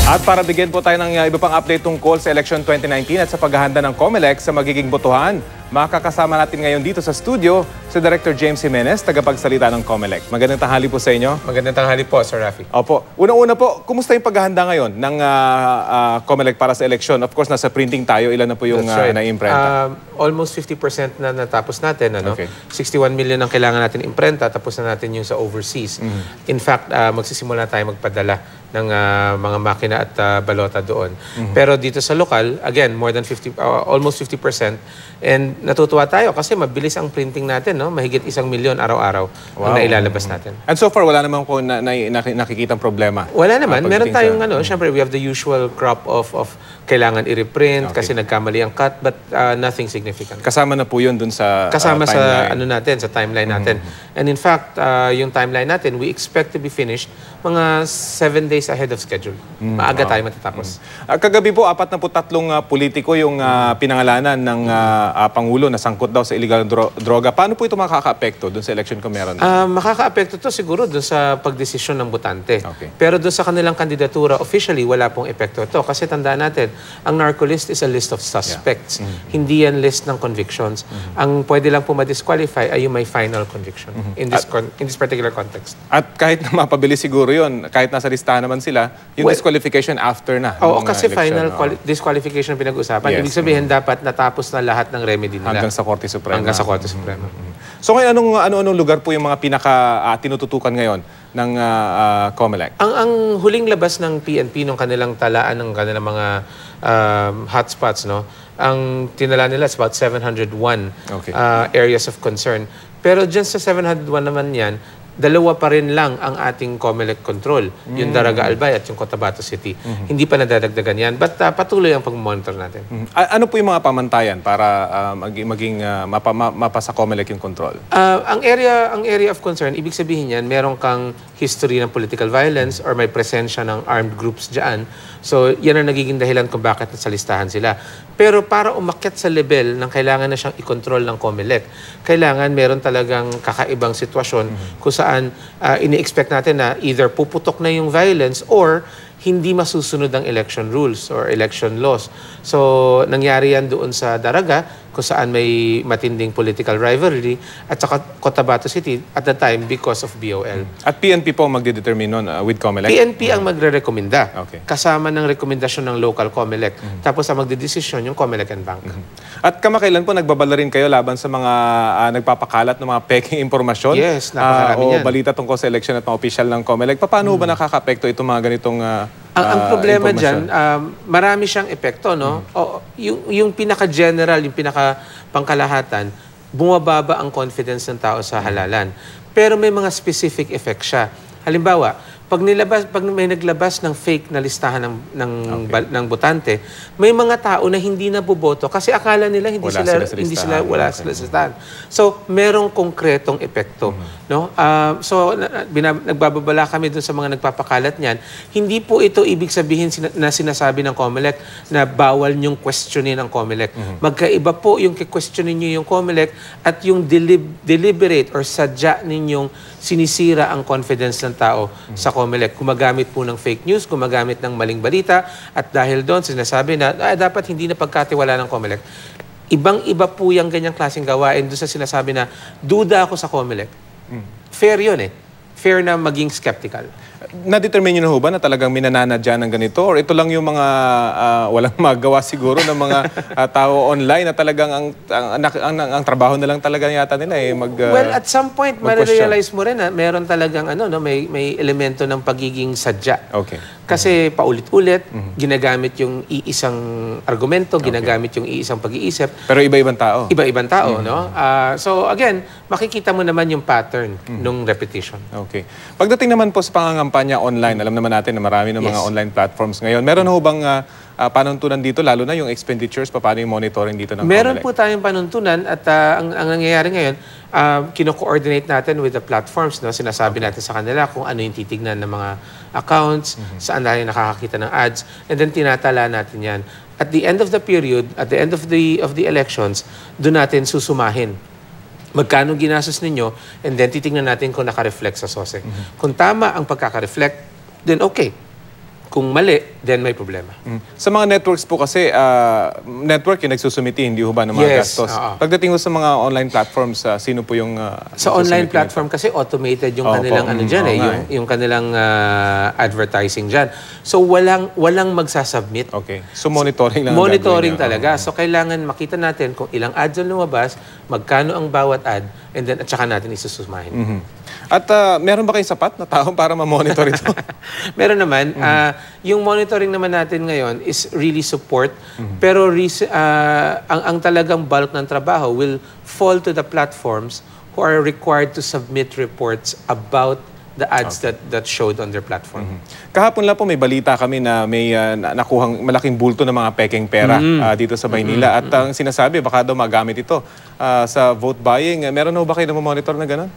At para bigyan po tayo ng iba pang update tungkol sa election 2019 at sa paghahanda ng COMELEC sa magiging botohan, makakasama natin ngayon dito sa studio si Director James Jimenez, tagapagsalita ng COMELEC. Magandang tanghali po sa inyo. Magandang tanghali po, Sir Rafi. Opo. Unang-una po, kumusta yung paghahanda ngayon ng COMELEC para sa election? Of course, nasa printing tayo. Ilan na po yung na-imprenta? Almost 50% na natapos natin. Ano? Okay. 61 million ang kailangan natin imprenta. Tapos na natin yung sa overseas. In fact, magsisimula tayo magpadala ng mga makina at balota doon. Pero dito sa lokal, again, more than 50, almost 50%. And natutuwa tayo kasi mabilis ang printing natin, no? Mahigit 1 milyon araw-araw ang nailalabas natin. And so far, wala naman po nakikitang problema? Wala naman. Meron tayong, syempre, we have the usual crop of kailangan i-reprint kasi nagkamali ang cut, but nothing significant. Kasama na po yun dun sa kasama timeline. sa ano natin, sa timeline natin. And in fact, yung timeline natin, we expect to be finished mga 7 days ahead of schedule. Maaga tayo matatapos. Kagabi po, 43 politiko yung pinangalanan ng Pangulo na sangkot daw sa illegal droga. Paano po ito makaka-apekto dun sa election kung meron? Makaka-apekto to siguro dun sa pagdesisyon ng botante. Okay. Pero dun sa kanilang kandidatura, officially, wala pong epekto ito. Kasi tandaan natin, ang narco list is a list of suspects. Hindi yan list ng convictions. Ang pwede lang po ma-disqualify ay yung may final conviction in this particular context. At kahit na mapabilis siguro yun, kahit nasa listahan naman sila, yung disqualification after na. Oo, kasi final disqualification ang pinag-usapan. Yes. Ibig sabihin, dapat natapos na lahat ng remedy nila. Hanggang sa Korte Suprema. Hanggang sa Korte Suprema. So ngayon, ano-anong lugar po yung mga pinaka-tinututukan ngayon ng COMELEC? Ang huling labas ng PNP nung kanilang talaan ng kanilang mga hotspots, no? Ang tinala nila is about 701 areas of concern. Pero dyan sa 701 naman yan, dalawa pa rin lang ang ating COMELEC control. Yung Daraga Albay at yung Cotabato City. Hindi pa nadadagdagan yan. But patuloy ang pag-monitor natin. Ano po yung mga pamantayan para maging mapasa COMELEC yung control? Ang area of concern, ibig sabihin yan, meron kang history ng political violence or may presensya ng armed groups dyan. So, yan ang nagiging dahilan kung bakit nasa listahan sila. Pero para umakyat sa level ng kailangan na siyang i-control ng COMELEC, kailangan meron talagang kakaibang sitwasyon kung saan ini-expect natin na either puputok na yung violence or hindi masusunod ang election rules or election laws. So, nangyari yan doon sa Daraga, kung saan may matinding political rivalry, at saka Cotabato City at the time because of BOL. At PNP po magdidetermine nun with COMELEC? PNP ang magre-rekomenda. Okay. Kasama ng rekomendasyon ng local COMELEC. Tapos ang magdedesisyon yung COMELEC and Bank. At kamakailan po nagbabala rin kayo laban sa mga nagpapakalat ng mga peking impormasyon? Yes, napakarami yan. O balita tungkol sa election at mga opisyal ng COMELEC. Paano ba nakaka-apekto itong mga ganitong ang problema dyan, marami siyang epekto, no? Yung pinaka-general, yung pinaka-pangkalahatan, bumababa ang confidence ng tao sa halalan. Pero may mga specific effect siya. Halimbawa, pag may naglabas ng fake na listahan ng botante, may mga tao na hindi naboboto kasi akala nila wala sila sa listahan. So, merong konkretong epekto, no? So, nagbababala kami dun sa mga nagpapakalat niyan. Hindi po ito ibig sabihin na sinasabi ng COMELEC na bawal niyong questionin ang COMELEC. Magkaiba po yung questionin niyo yung COMELEC at yung deliberate or sadya ninyong sinisira ang confidence ng tao sa COMELEC. Gumagamit po ng fake news, gumagamit ng maling balita, at dahil doon sinasabi na dapat hindi na pagkatiwala ng COMELEC. Ibang-iba po yung ganyang klaseng gawain doon sa sinasabi na duda ako sa COMELEC. Fair yun eh. Fair na maging skeptical. Na-determine nyo na ho ba na talagang minananadya ng ganito? Or ito lang yung mga walang magawa siguro ng mga tao online na talagang ang trabaho na lang talaga yata nila eh well, at some point, ma-realize mo rin na meron talagang may elemento ng pagiging sadya. Okay. Kasi paulit-ulit, ginagamit yung iisang argumento, ginagamit yung iisang pag-iisip. Pero iba-ibang tao. Iba-ibang tao, no? So again, makikita mo naman yung pattern nung repetition. Okay. Pagdating naman po sa pangangampanya online, alam naman natin na marami ng mga online platforms ngayon. Meron ho bang panuntunan dito, lalo na yung expenditures, paano yung monitoring dito ng COMELEC? Meron po tayong panuntunan at ang nangyayari ngayon, kino-coordinate natin with the platforms, no? Sinasabi natin sa kanila kung ano yung titignan ng mga accounts, saan tayo nakakakita ng ads, and then tinatala natin yan. At the end of the period, at the end of the elections, doon natin susumahin. Magkano ginastos ninyo, and then titingnan natin kung naka-reflect sa SOSE. Kung tama ang pagkaka-reflect, then okay. Kung mali, then may problema. Sa mga networks po kasi, network yung nagsusumiti, hindi ho ba ng mga Yes, gastos? oo. Pagdating ho sa mga online platforms, sino po yung Sa online platform kasi automated yung kanilang yung kanilang advertising diyan. So walang magsasubmit. Okay. So monitoring lang ang Monitoring gagawin niya. talaga. So kailangan makita natin kung ilang ads ang lumabas, magkano ang bawat ad, and then at saka natin isusumahin. At meron ba kayong sapat na tao para ma-monitor ito? Meron naman. Yung monitoring naman natin ngayon is really support. Pero ang talagang bulk ng trabaho will fall to the platforms who are required to submit reports about the ads that showed on their platform. Kahapon lang po may balita kami na may nakuhang malaking bulto ng mga pekeng pera dito sa Maynila. At ang sinasabi, baka daw magamit ito sa vote buying. Meron na ba kayo na monitor na gano'n?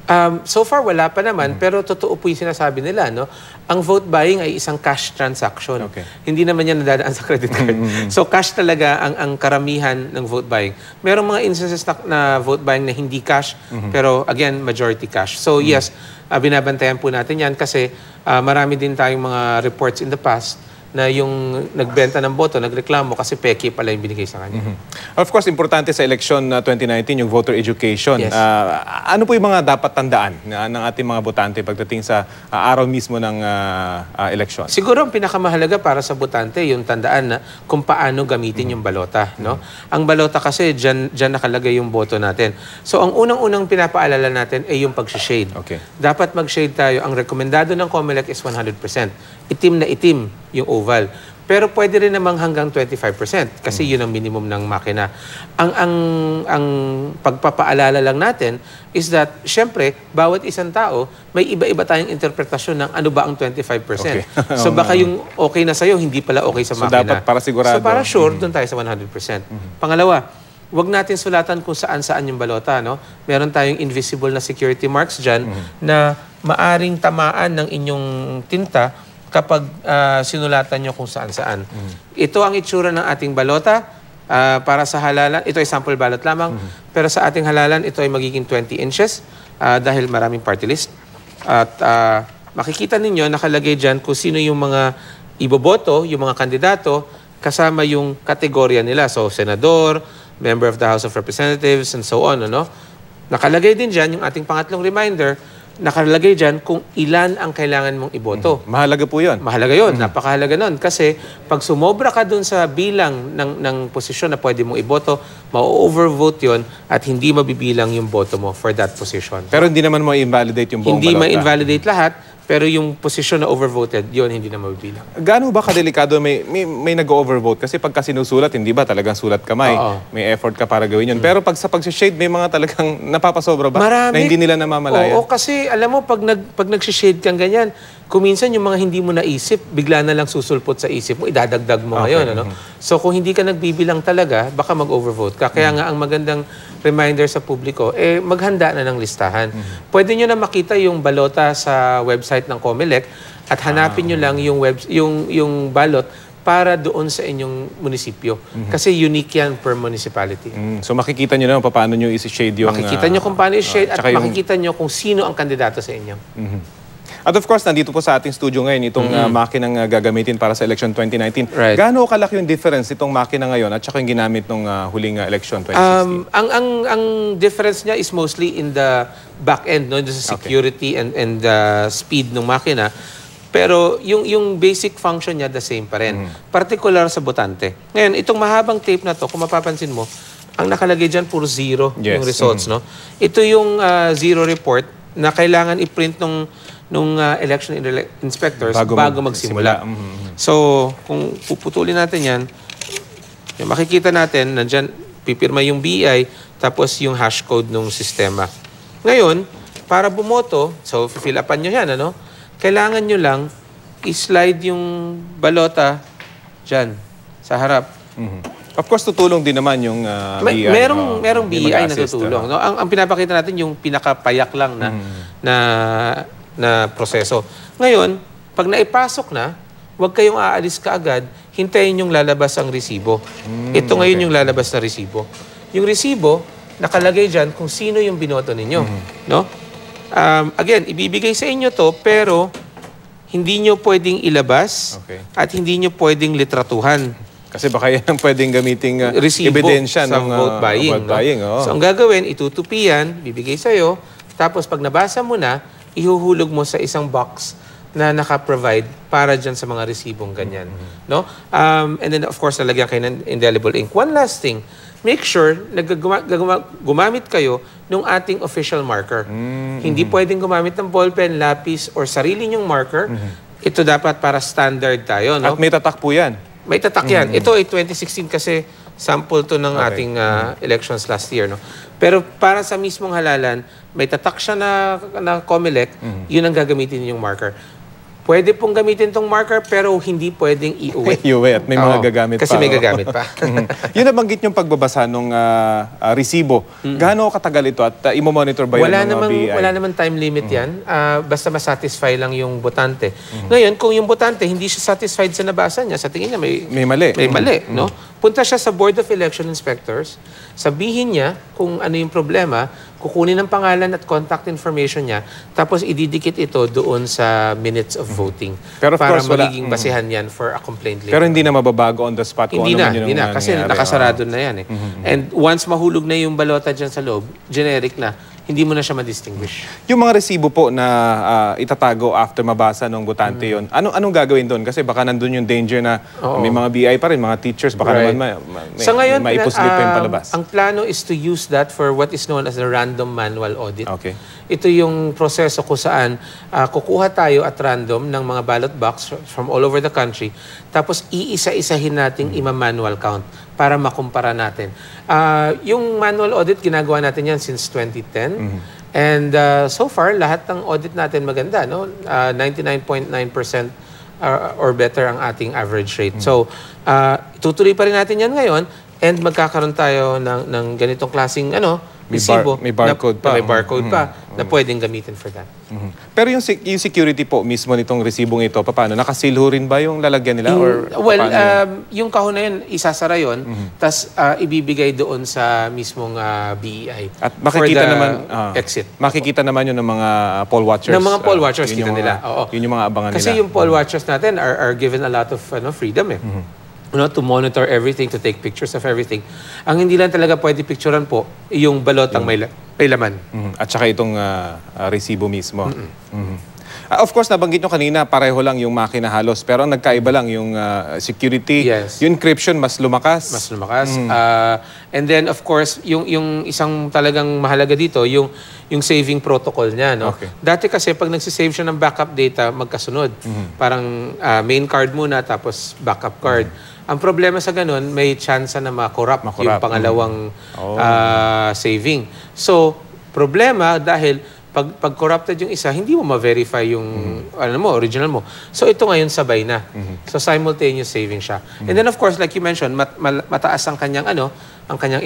So far, wala pa naman. Pero totoo po yung sinasabi nila. No? Ang vote buying ay isang cash transaction. Okay. Hindi naman yan nadadaan sa credit card. So cash talaga ang karamihan ng vote buying. Merong mga instances na vote buying na hindi cash. Pero again, majority cash. So yes, binabantayan po natin yan kasi marami din tayong mga reports in the past na yung nagbenta ng boto, nagreklamo kasi peke pala yung binigay sa kanya. Of course, importante sa election 2019 yung voter education. Yes. Ano po yung mga dapat tandaan ng ating mga botante pagdating sa araw mismo ng election? Siguro ang pinakamahalaga para sa botante yung tandaan na kung paano gamitin yung balota. No? Ang balota kasi, dyan nakalagay yung boto natin. So ang unang-unang pinapaalala natin ay yung pag-shade. Okay. Dapat mag-shade tayo. Ang rekomendado ng COMELEC is 100%. Itim na itim yung oval. Pero pwede rin namang hanggang 25% kasi yun ang minimum ng makina. Ang pagpapaalala lang natin is that, syempre, bawat isang tao, may iba-iba tayong interpretasyon ng ano ba ang 25%. Okay. So baka yung okay na sa'yo, hindi pala okay sa makina. dapat para sigurado. So para sure, doon tayo sa 100%. Pangalawa, wag natin sulatan kung saan-saan yung balota. No? Meron tayong invisible na security marks dyan na maaring tamaan ng inyong tinta kapag sinulatan nyo kung saan-saan. Ito ang itsura ng ating balota para sa halalan. Ito ay sample ballot lamang. Pero sa ating halalan, ito ay magiging 20 inches dahil maraming party list. At makikita ninyo, nakalagay dyan kung sino yung mga iboboto, yung mga kandidato, kasama yung kategorya nila. So, senador, member of the House of Representatives, and so on. Ano? Nakalagay din dyan yung ating pangatlong reminder, nakalagay dyan kung ilan ang kailangan mong iboto. Mahalaga po yun. Mahalaga yun. Napakahalaga nun. Kasi pag sumobra ka dun sa bilang ng posisyon na pwede mong iboto, ma-overvote yun at hindi mabibilang yung boto mo for that position. Pero hindi naman mo i-invalidate yung buong Hindi balota. ma-invalidate lahat, pero yung posisyon na overvoted, yun hindi na mabibilang. Gaano ba kadelikado may nag-overvote? Kasi pagka sinusulat, hindi ba talagang sulat kamay? Oo. May effort ka para gawin yun. Pero pag sa pag-shade, may mga talagang napapasobra ba? Marami. Na hindi nila namamalayan? Oo, kasi alam mo, pag nag-shade kang ganyan, kuminsan yung mga hindi mo naisip, bigla na lang susulpot sa isip mo, idadagdag mo ngayon. Ano? So kung hindi ka nagbibilang talaga, baka mag-overvote ka. Kaya nga ang magandang reminder sa publiko, maghanda na ng listahan. Pwede nyo na makita yung balota sa website ng COMELEC at hanapin nyo lang yung balot para doon sa inyong munisipyo. Kasi unique yan per municipality. So makikita nyo naman paano nyo isi-shade yung... Makikita nyo kung paano i-shade at tsaka yung- makikita nyo kung sino ang kandidato sa inyo. At of course, nandito po sa ating studio ngayon itong makinang gagamitin para sa election 2019. Right. Gaano kalaki yung difference itong makina ngayon at saka yung ginamit nung huling election 2016? Ang difference niya is mostly in the back end, no, sa security and the speed ng makina. Pero yung basic function niya the same pa rin. Particular sa botante. Ngayon, itong mahabang tape na to, kung mapapansin mo, ang nakalagay dyan puro zero yung results, no? Ito yung zero report na kailangan i-print nung election inspectors bago magsimula. So, kung puputulin natin yan, makikita natin, nandyan, pipirma yung BI, tapos yung hash code ng sistema. Ngayon, para bumoto, so fill upan nyo yan, ano? Kailangan nyo lang i-slide yung balota dyan, sa harap. Of course, tutulong din naman yung BI. Merong May BI na mag-assist, tutulong. No? Ang pinapakita natin yung pinakapayak lang na proseso. Ngayon, pag naipasok na, huwag kayong aalis kaagad, hintayin yung lalabas ang resibo. Ito ngayon yung lalabas na resibo. Yung resibo, nakalagay dyan kung sino yung binoto ninyo. No? Again, ibibigay sa inyo to, pero hindi nyo pwedeng ilabas Okay. at hindi nyo pwedeng litratuhan. Kasi baka yan ang pwedeng gamiting Resibo ebidensya sa ng vote buying. vote buying. Oo. So ang gagawin, itutupi yan, bibigay sa'yo, tapos pag nabasa mo na, ihuhulog mo sa isang box na naka-provide para dyan sa mga resibong ganyan. No? And then of course, lalagyan kayo ng indelible ink. One last thing, make sure na gumamit kayo ng ating official marker. Hindi pwedeng gumamit ng ballpen, lapis, or sarili nyong marker. Ito dapat para standard tayo. No? At may tatak po yan. May tatak yan. Ito ay 2016 kasi sample to ng ating elections last year. No? Pero para sa mismong halalan, may tatak siya na COMELEC, yun ang gagamitin yung marker. Pwede pong gamitin tong marker pero hindi pwedeng iuwi. Iuwi at may mga Oo, gagamit kasi pa. may Oo. gagamit pa. Yun nabanggit yung pagbabasa ng resibo. Gaano katagal ito at imo-monitor ba yun ng mga BI? Wala naman time limit yan. Basta masatisfy lang yung botante. Ngayon, kung yung botante hindi siya satisfied sa nabasa niya, sa tingin niya May mali. may mali, no? Punta siya sa Board of Election Inspectors, sabihin niya kung ano yung problema, kukunin ang pangalan at contact information niya, tapos ididikit ito doon sa minutes of voting. Pero of para course, wala- magiging basehan yan for a complaint later. Pero hindi na mababago on the spot kung Hindi ano na, man yun hindi na. ang Kasi nangyari. nakasarado na yan eh. And once mahulog na yung balota dyan sa loob, generic na, hindi mo na siya ma-distinguish. Yung mga resibo po na itatago after mabasa ng botante yon, anong gagawin doon? Kasi baka nandun yung danger na may mga BI pa rin, mga teachers, baka Right. naman Sa ngayon, maipuslip pa yung palabas. ang plano is to use that for what is known as the random manual audit. Okay. Ito yung proseso kung saan kukuha tayo at random ng mga ballot box from all over the country, tapos iisa-isahin nating ima-manual count para makumpara natin. Yung manual audit, ginagawa natin yan since 2010. And so far, lahat ng audit natin maganda. No? 99.9% or better ang ating average rate. So, tutuloy pa rin natin yan ngayon and magkakaroon tayo ng ganitong klaseng resibo. May barcode pa. May barcode pa na pwedeng gamitin for that. Pero yung security po mismo nitong resibong ito, paano? Nakasil ho rin ba yung lalagyan nila? Or Well, paano yun? yung kahon na yun, isasara yun, tas ibibigay doon sa mismong BEI. At makikita for the naman exit. Makikita naman yun ng mga poll watchers. Ng mga poll watchers, Yun kita yung nila. mga- Oo. Yun yung mga abangan Kasi nila. yung poll watchers natin are given a lot of freedom eh. To monitor everything, to take pictures of everything. Ang hindi lang talaga pwede picturean po, yung balotang may laman. At saka itong resibo mismo. Of course, nabanggit nyo kanina, pareho lang yung makina halos. Pero ang nagkaiba lang yung security. Yes. Yung encryption, mas lumakas. Mas lumakas. And then, of course, yung isang talagang mahalaga dito, yung saving protocol niya. No? Okay. Dati kasi, pag nagsisave siya ng backup data, magkasunod. Parang main card muna, tapos backup card. Ang problema sa ganun, may chance na ma-corrupt yung pangalawang saving. So, problema dahil pag corrupted yung isa, hindi mo ma-verify yung original mo. So ito ngayon sabay na. So simultaneous saving siya. And then of course, like you mentioned, mataas ang kanyang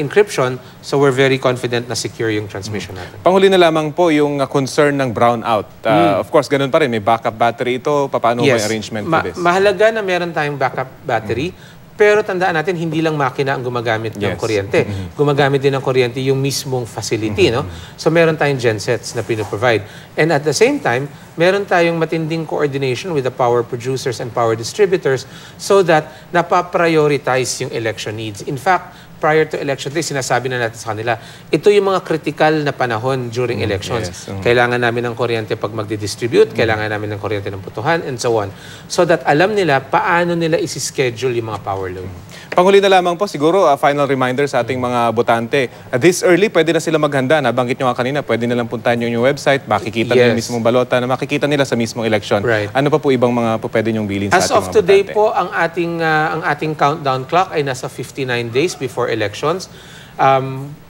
encryption, so we're very confident na secure yung transmission natin. Panghuli na lamang po yung concern ng brownout. Of course, ganun pa rin. May backup battery ito. Paano may arrangement for this? Mahalaga na meron tayong backup battery. Pero tandaan natin, hindi lang makina ang gumagamit ng kuryente. Gumagamit din ng kuryente yung mismong facility. No? So meron tayong gensets na pinoprovide. And at the same time, meron tayong matinding coordination with the power producers and power distributors so that napaprioritize yung election needs. In fact, prior to election day, sinasabi na natin sa kanila, ito yung mga critical na panahon during elections. Kailangan namin ng kuryente pag magdi-distribute, kailangan namin ng kuryente ng putuhan, and so on. So that alam nila paano nila isi-schedule yung mga power load. Panghuli na lamang po, siguro, final reminder sa ating mga botante. This early, pwede na sila maghanda. Nabanggit nyo nga kanina, pwede na lang puntahan nyo yung website, makikita nila yung mismong balota, na makikita nila sa mismong election. Right. Ano pa po ibang mga po pwede nyong bilin sa As ating of mga today botante? po, ang ating countdown clock ay nasa 59 days before elections.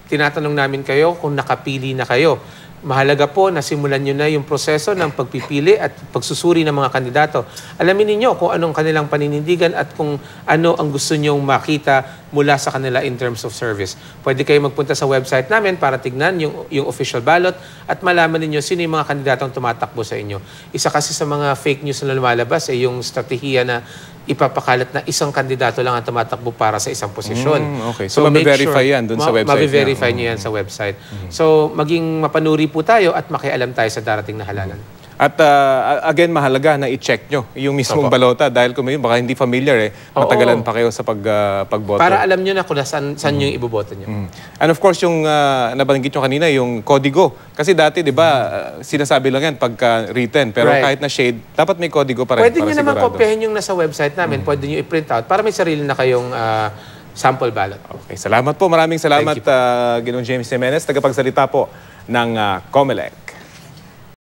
Tinatanong namin kayo kung nakapili na kayo. Mahalaga po na simulan nyo na yung proseso ng pagpipili at pagsusuri ng mga kandidato. Alamin ninyo kung anong kanilang paninindigan at kung ano ang gusto nyong makita mula sa kanila in terms of service. Pwede kayo magpunta sa website namin para tignan yung official ballot at malaman ninyo sino yung mga kandidatong tumatakbo sa inyo. Isa kasi sa mga fake news na lumalabas ay yung strategiya na ipapakalat na isang kandidato lang ang tumatakbo para sa isang posisyon. Okay. So mabe-verify yan dun sa website Mabe-verify nyo yan sa website. So maging mapanuri po tayo at makialam tayo sa darating na halalan. At again, mahalaga na i-check nyo yung mismong balota dahil kung may baka hindi familiar matagalan pa kayo sa pagboto. Para alam nyo na kung saan yung iboboto nyo. And of course, yung nabanggit nyo kanina, yung kodigo. Kasi dati, di ba, sinasabi lang yan pagka written. Pero kahit na shade, dapat may kodigo pa rin. Pwede nyo naman kopyahin yung nasa website namin. Pwede nyo i-print out para may sarili na kayong sample ballot. Okay, salamat po. Maraming salamat, Ginoong James Jimenez, tagapagsalita po ng COMELEC.